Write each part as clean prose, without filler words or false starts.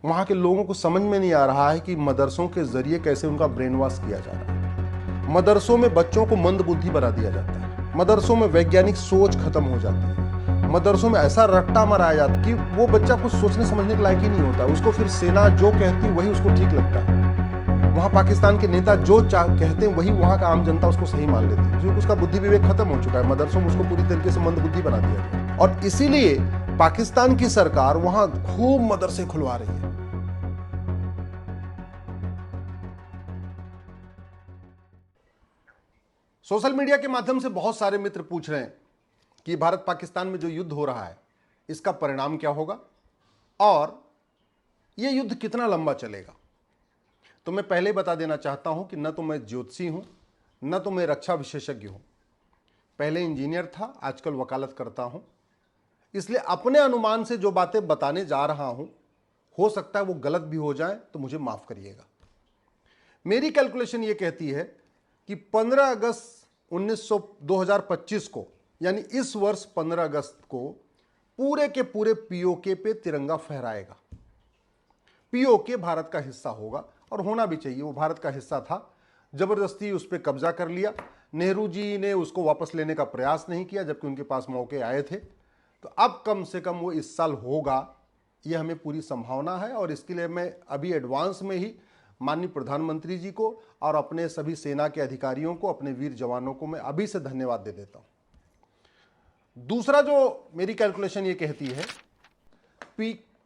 वहाँ के लोगों को समझ में नहीं आ रहा है कि मदरसों के जरिए कैसे उनका ब्रेन वॉश किया जा रहा है। मदरसों में बच्चों को मंदबुद्धि बना दिया जाता है। मदरसों में वैज्ञानिक सोच खत्म हो जाती है। मदरसों में ऐसा रट्टा मराया जाता है कि वो बच्चा कुछ सोचने समझने के लायक ही नहीं होता। उसको फिर सेना जो कहती वही उसको ठीक लगता है। वहाँ पाकिस्तान के नेता जो कहते हैं वही वहाँ का आम जनता उसको सही मान लेती है, क्योंकि उसका बुद्धि विवेक खत्म हो चुका है। मदरसों में उसको पूरी तरीके से मंदबुद्धि बना दिया गया और इसीलिए पाकिस्तान की सरकार वहाँ खूब मदरसे खुलवा रही है। सोशल मीडिया के माध्यम से बहुत सारे मित्र पूछ रहे हैं कि भारत पाकिस्तान में जो युद्ध हो रहा है इसका परिणाम क्या होगा और यह युद्ध कितना लंबा चलेगा। तो मैं पहले बता देना चाहता हूं कि न तो मैं ज्योतिषी हूं, न तो मैं रक्षा विशेषज्ञ हूं। पहले इंजीनियर था, आजकल वकालत करता हूं। इसलिए अपने अनुमान से जो बातें बताने जा रहा हूं, हो सकता है वो गलत भी हो जाए, तो मुझे माफ करिएगा। मेरी कैलकुलेशन ये कहती है कि 15 अगस्त 2025 को, यानी इस वर्ष 15 अगस्त को पूरे के पूरे पीओके पे तिरंगा फहराएगा। पीओके भारत का हिस्सा होगा और होना भी चाहिए। वो भारत का हिस्सा था, जबरदस्ती उस पर कब्जा कर लिया। नेहरू जी ने उसको वापस लेने का प्रयास नहीं किया, जबकि उनके पास मौके आए थे। तो अब कम से कम वो इस साल होगा, ये हमें पूरी संभावना है। और इसके लिए मैं अभी एडवांस में ही माननीय प्रधानमंत्री जी को और अपने सभी सेना के अधिकारियों को, अपने वीर जवानों को मैं अभी से धन्यवाद दे देता हूं। दूसरा जो मेरी कैलकुलेशन ये कहती है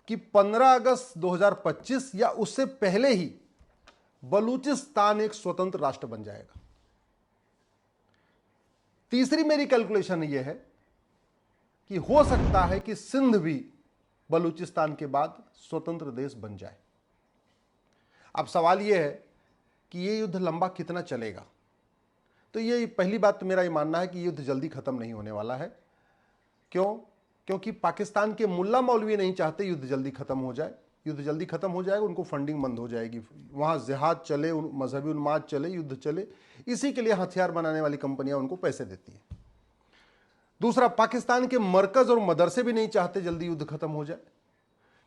कि 15 अगस्त 2025 या उससे पहले ही बलूचिस्तान एक स्वतंत्र राष्ट्र बन जाएगा। तीसरी मेरी कैलकुलेशन यह है कि हो सकता है कि सिंध भी बलूचिस्तान के बाद स्वतंत्र देश बन जाए। अब सवाल यह है कि यह युद्ध लंबा कितना चलेगा। तो ये पहली बात तो मेरा ये मानना है कि युद्ध जल्दी खत्म नहीं होने वाला है। क्यों? क्योंकि पाकिस्तान के मुल्ला मौलवी नहीं चाहते युद्ध जल्दी खत्म हो जाए। युद्ध जल्दी खत्म हो जाएगा, उनको फंडिंग बंद हो जाएगी, वहाँ जिहाद चले, मजहबी उन्माद चले, युद्ध चले, इसी के लिए हथियार बनाने वाली कंपनियां उनको पैसे देती हैं। दूसरा, पाकिस्तान के मरकज और मदरसे भी नहीं चाहते जल्दी युद्ध खत्म हो जाए,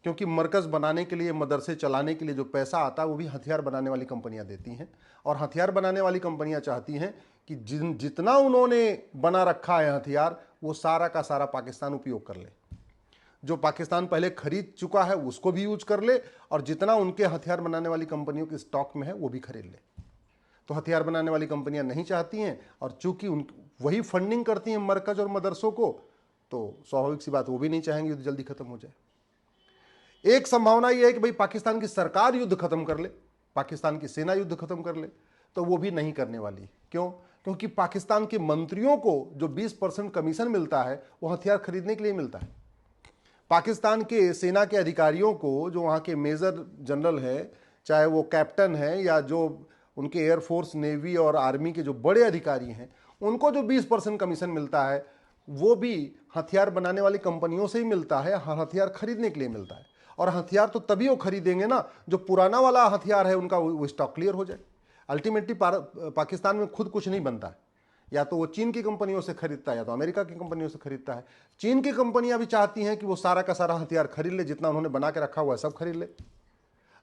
क्योंकि मरकज बनाने के लिए, मदरसे चलाने के लिए जो पैसा आता है वो भी हथियार बनाने वाली कंपनियां देती हैं। और हथियार बनाने वाली कंपनियां चाहती हैं कि जितना उन्होंने बना रखा है हथियार, वो सारा का सारा पाकिस्तान उपयोग कर ले। जो पाकिस्तान पहले खरीद चुका है उसको भी यूज कर ले, और जितना उनके हथियार बनाने वाली कंपनियों के स्टॉक में है वो भी खरीद ले। तो हथियार बनाने वाली कंपनियां नहीं चाहती हैं, और चूंकि वही फंडिंग करती हैं मरकज और मदरसों को, तो स्वाभाविक सी बात वो भी नहीं चाहेंगे युद्ध जल्दी खत्म हो जाए। एक संभावना यह है कि भाई पाकिस्तान की सरकार युद्ध खत्म कर ले, पाकिस्तान की सेना युद्ध खत्म कर ले, तो वो भी नहीं करने वाली। क्यों? क्योंकि पाकिस्तान के मंत्रियों को जो 20% कमीशन मिलता है वो हथियार खरीदने के लिए मिलता है। पाकिस्तान के सेना के अधिकारियों को, जो वहाँ के मेजर जनरल है, चाहे वो कैप्टन है या जो उनके एयरफोर्स, नेवी और आर्मी के जो बड़े अधिकारी हैं, उनको जो 20% कमीशन मिलता है वो भी हथियार बनाने वाली कंपनियों से ही मिलता है, हथियार खरीदने के लिए मिलता है। और हथियार तो तभी वो खरीदेंगे ना जो पुराना वाला हथियार है उनका वो स्टॉक क्लियर हो जाए। अल्टीमेटली पाकिस्तान में खुद कुछ नहीं बनता है, या तो वो चीन की कंपनियों से खरीदता है या तो अमेरिका की कंपनियों से खरीदता है। चीन की कंपनियां भी चाहती हैं कि वो सारा का सारा हथियार खरीद ले, जितना उन्होंने बना के रखा हुआ है सब खरीद ले।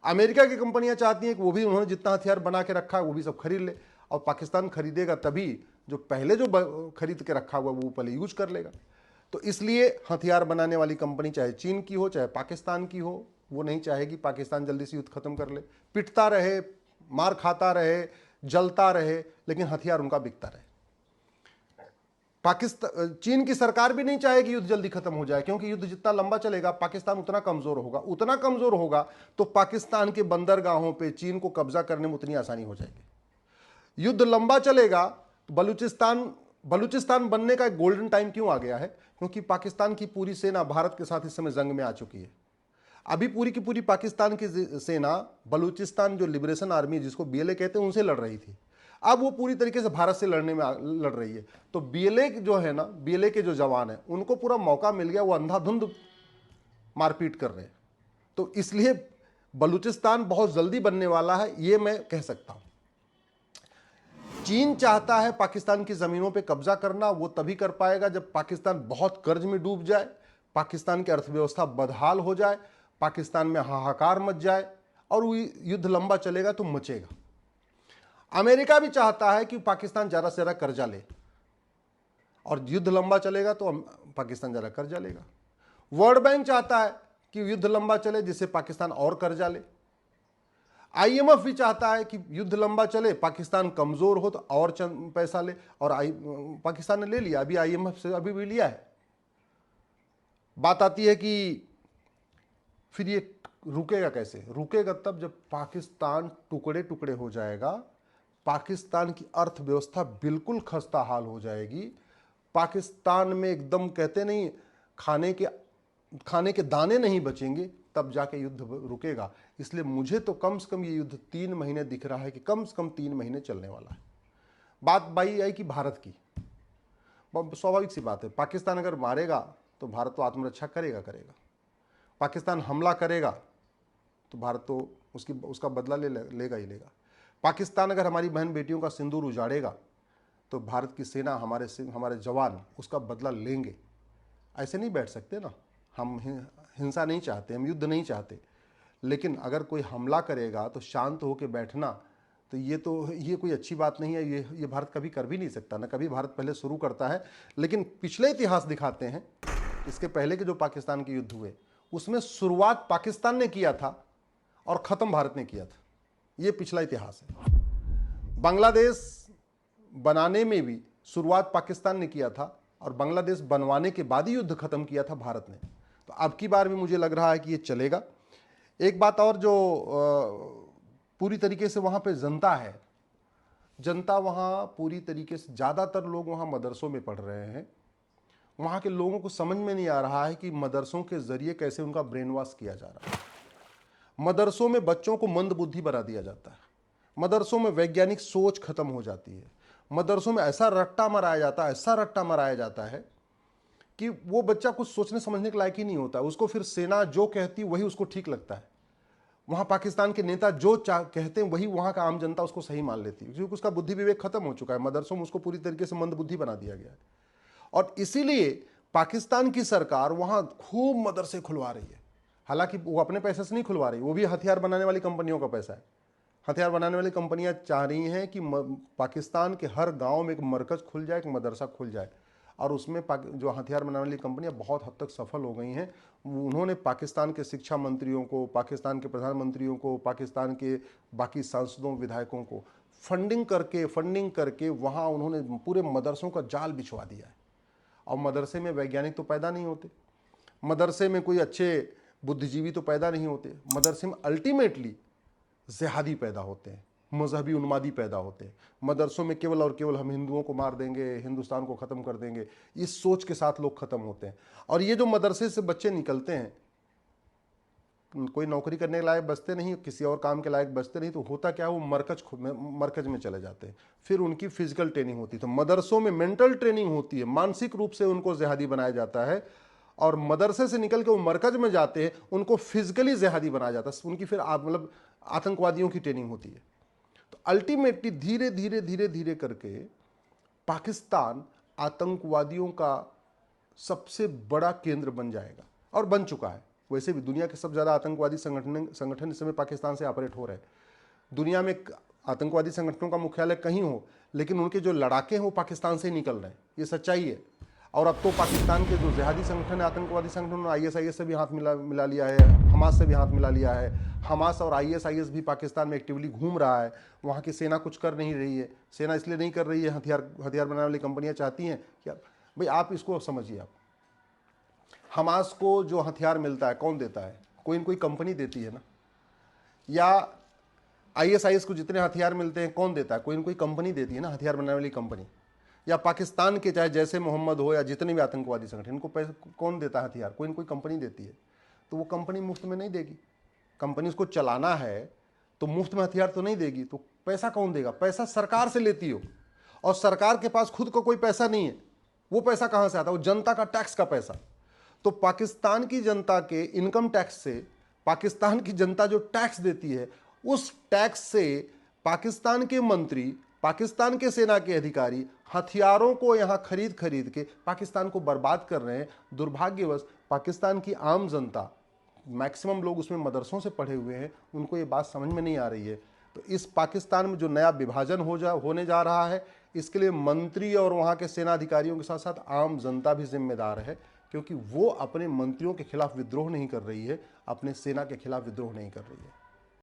अमेरिका की कंपनियां चाहती हैं कि वो भी उन्होंने जितना हथियार बना के रखा है वो भी सब खरीद ले, और पाकिस्तान खरीदेगा तभी जो पहले जो खरीद के रखा हुआ वो पहले यूज कर लेगा। तो इसलिए हथियार बनाने वाली कंपनी चाहे चीन की हो चाहे पाकिस्तान की हो, वो नहीं चाहेगी पाकिस्तान जल्दी से युद्ध खत्म कर ले, पिटता रहे, मार खाता रहे, जलता रहे, लेकिन हथियार उनका बिकता रहे। चीन की सरकार भी नहीं चाहेगी युद्ध जल्दी खत्म हो जाए, क्योंकि युद्ध जितना लंबा चलेगा पाकिस्तान उतना कमजोर होगा, उतना कमजोर होगा तो पाकिस्तान के बंदरगाहों पे चीन को कब्जा करने में उतनी आसानी हो जाएगी। युद्ध लंबा चलेगा तो बलूचिस्तान बनने का एक गोल्डन टाइम क्यों आ गया है? क्योंकि पाकिस्तान की पूरी सेना भारत के साथ इस समय जंग में आ चुकी है। अभी पूरी की पूरी पाकिस्तान की सेना बलूचिस्तान जो लिबरेशन आर्मी, जिसको बीएलए कहते हैं, उनसे लड़ रही थी। अब वो पूरी तरीके से भारत से लड़ रही है। तो बीएलए जो है ना, बीएलए के जो जवान हैं उनको पूरा मौका मिल गया, वो अंधाधुंध मारपीट कर रहे हैं। तो इसलिए बलूचिस्तान बहुत जल्दी बनने वाला है, ये मैं कह सकता हूं। चीन चाहता है पाकिस्तान की जमीनों पे कब्जा करना, वो तभी कर पाएगा जब पाकिस्तान बहुत कर्ज में डूब जाए, पाकिस्तान की अर्थव्यवस्था बदहाल हो जाए, पाकिस्तान में हाहाकार मच जाए और वो युद्ध लंबा चलेगा तो मचेगा। अमेरिका भी चाहता है कि पाकिस्तान ज़्यादा से ज़्यादा कर्जा ले और युद्ध लंबा चलेगा तो पाकिस्तान ज़्यादा कर्जा लेगा। वर्ल्ड बैंक चाहता है कि युद्ध लंबा चले जिससे पाकिस्तान और कर्जा ले। आईएमएफ भी चाहता है कि युद्ध लंबा चले, पाकिस्तान कमज़ोर हो तो और पैसा ले, और पाकिस्तान ने ले लिया, अभी आईएमएफ से अभी भी लिया है। बात आती है कि फिर ये रुकेगा कैसे? रुकेगा तब जब पाकिस्तान टुकड़े टुकड़े हो जाएगा, पाकिस्तान की अर्थव्यवस्था बिल्कुल खस्ता हाल हो जाएगी, पाकिस्तान में एकदम कहते नहीं खाने के दाने नहीं बचेंगे, तब जाके युद्ध रुकेगा। इसलिए मुझे तो कम से कम ये युद्ध 3 महीने दिख रहा है कि कम से कम 3 महीने चलने वाला है। बात बाई आई कि भारत की, स्वाभाविक सी बात है, पाकिस्तान अगर मारेगा तो भारत तो आत्मरक्षा करेगा। पाकिस्तान हमला करेगा तो भारत तो उसका बदला लेगा ही लेगा। पाकिस्तान अगर हमारी बहन बेटियों का सिंदूर उजाड़ेगा तो भारत की सेना, हमारे जवान उसका बदला लेंगे। ऐसे नहीं बैठ सकते ना, हम हिंसा नहीं चाहते, हम युद्ध नहीं चाहते, लेकिन अगर कोई हमला करेगा तो शांत होकर बैठना, तो ये कोई अच्छी बात नहीं है। ये भारत कभी कर भी नहीं सकता ना, कभी भारत पहले शुरू करता है। लेकिन पिछले इतिहास दिखाते हैं, इसके पहले के जो पाकिस्तान के युद्ध हुए उसमें शुरुआत पाकिस्तान ने किया था और ख़त्म भारत ने किया था। ये पिछला इतिहास है। बांग्लादेश बनाने में भी शुरुआत पाकिस्तान ने किया था और बांग्लादेश बनवाने के बाद ही युद्ध खत्म किया था भारत ने। तो अब की बार भी मुझे लग रहा है कि ये चलेगा। एक बात और जो पूरी तरीके से वहाँ पे जनता है, जनता वहाँ पूरी तरीके से, ज़्यादातर लोग वहाँ मदरसों में पढ़ रहे हैं। वहाँ के लोगों को समझ में नहीं आ रहा है कि मदरसों के ज़रिए कैसे उनका ब्रेन वॉश किया जा रहा है। मदरसों में बच्चों को मंदबुद्धि बना दिया जाता है, मदरसों में वैज्ञानिक सोच खत्म हो जाती है, मदरसों में ऐसा रट्टा मराया जाता है कि वो बच्चा कुछ सोचने समझने के लायक ही नहीं होता। उसको फिर सेना जो कहती वही उसको ठीक लगता है। वहाँ पाकिस्तान के नेता जो कहते हैं वही वहाँ का आम जनता उसको सही मान लेती है, क्योंकि उसका बुद्धि विवेक खत्म हो चुका है। मदरसों में उसको पूरी तरीके से मंदबुद्धि बना दिया गया है और इसीलिए पाकिस्तान की सरकार वहाँ खूब मदरसे खुलवा रही है। हालांकि वो अपने पैसे से नहीं खुलवा रही, वो भी हथियार बनाने वाली कंपनियों का पैसा है। हथियार बनाने वाली कंपनियां चाह रही हैं कि पाकिस्तान के हर गांव में एक मरकज़ खुल जाए, एक मदरसा खुल जाए, और उसमें जो हथियार बनाने वाली कंपनियां बहुत हद तक सफल हो गई हैं। उन्होंने पाकिस्तान के शिक्षा मंत्रियों को, पाकिस्तान के प्रधानमंत्रियों को, पाकिस्तान के बाकी सांसदों विधायकों को फंडिंग करके वहाँ उन्होंने पूरे मदरसों का जाल बिछवा दिया है। और मदरसे में वैज्ञानिक तो पैदा नहीं होते, मदरसे में कोई अच्छे बुद्धिजीवी तो पैदा नहीं होते, मदरसे में अल्टीमेटली जिहादी पैदा होते हैं, मजहबी उन्मादी पैदा होते हैं। मदरसों में केवल और केवल हम हिंदुओं को मार देंगे, हिंदुस्तान को ख़त्म कर देंगे, इस सोच के साथ लोग ख़त्म होते हैं। और ये जो मदरसे से बच्चे निकलते हैं, कोई नौकरी करने के लायक बचते नहीं, किसी और काम के लायक बचते नहीं, तो होता क्या है, वो मरकज़ में चले जाते हैं। फिर उनकी फिजिकल ट्रेनिंग होती है। तो मदरसों में मेंटल ट्रेनिंग होती है, मानसिक रूप से उनको जिहादी बनाया जाता है। और मदरसे से निकल के वो मरकज़ में जाते हैं, उनको फिजिकली जिहादी बनाया जाता है, उनकी फिर मतलब आतंकवादियों की ट्रेनिंग होती है। तो अल्टीमेटली धीरे धीरे करके पाकिस्तान आतंकवादियों का सबसे बड़ा केंद्र बन जाएगा और बन चुका है। वैसे भी दुनिया के सबसे ज़्यादा आतंकवादी संगठन इस समय पाकिस्तान से ऑपरेट हो रहे हैं। दुनिया में आतंकवादी संगठनों का मुख्यालय कहीं हो, लेकिन उनके जो लड़ाके हैं वो पाकिस्तान से ही निकल रहे हैं, ये सच्चाई है। और अब तो पाकिस्तान के जो जिहादी संगठन है, आतंकवादी संगठन, ISIS से भी हाथ मिला लिया है, हमास से भी हाथ मिला लिया है। हमास और ISIS भी पाकिस्तान में एक्टिवली घूम रहा है। वहाँ की सेना कुछ कर नहीं रही है। सेना इसलिए नहीं कर रही है, हथियार बनाने वाली कंपनियाँ चाहती हैं कि भाई आप इसको समझिए, आप हमास को जो हथियार मिलता है कौन देता है? कोई न कोई कंपनी देती है ना। या ISIS को जितने हथियार मिलते हैं कौन देता है? कोई न कोई कंपनी देती है ना, हथियार बनाने वाली कंपनी। या पाकिस्तान के चाहे जैसे मोहम्मद हो या जितने भी आतंकवादी संगठन, इनको पैसे कौन देता है? हथियार कोई न कोई कंपनी देती है। तो वो कंपनी मुफ्त में नहीं देगी। कंपनी उसको चलाना है तो मुफ्त में हथियार तो नहीं देगी। तो पैसा कौन देगा? पैसा सरकार से लेती हो, और सरकार के पास खुद को कोई पैसा नहीं है। वो पैसा कहाँ से आता है? वो जनता का टैक्स का पैसा। तो पाकिस्तान की जनता के इनकम टैक्स से, पाकिस्तान की जनता जो टैक्स देती है, उस टैक्स से पाकिस्तान के मंत्री, पाकिस्तान के सेना के अधिकारी हथियारों को यहां खरीद के पाकिस्तान को बर्बाद कर रहे हैं। दुर्भाग्यवश पाकिस्तान की आम जनता मैक्सिमम लोग उसमें मदरसों से पढ़े हुए हैं, उनको ये बात समझ में नहीं आ रही है। तो इस पाकिस्तान में जो नया विभाजन होने जा रहा है, इसके लिए मंत्री और वहाँ के सेना अधिकारियों के साथ साथ आम जनता भी जिम्मेदार है, क्योंकि वो अपने मंत्रियों के खिलाफ विद्रोह नहीं कर रही है, अपने सेना के खिलाफ विद्रोह नहीं कर रही है।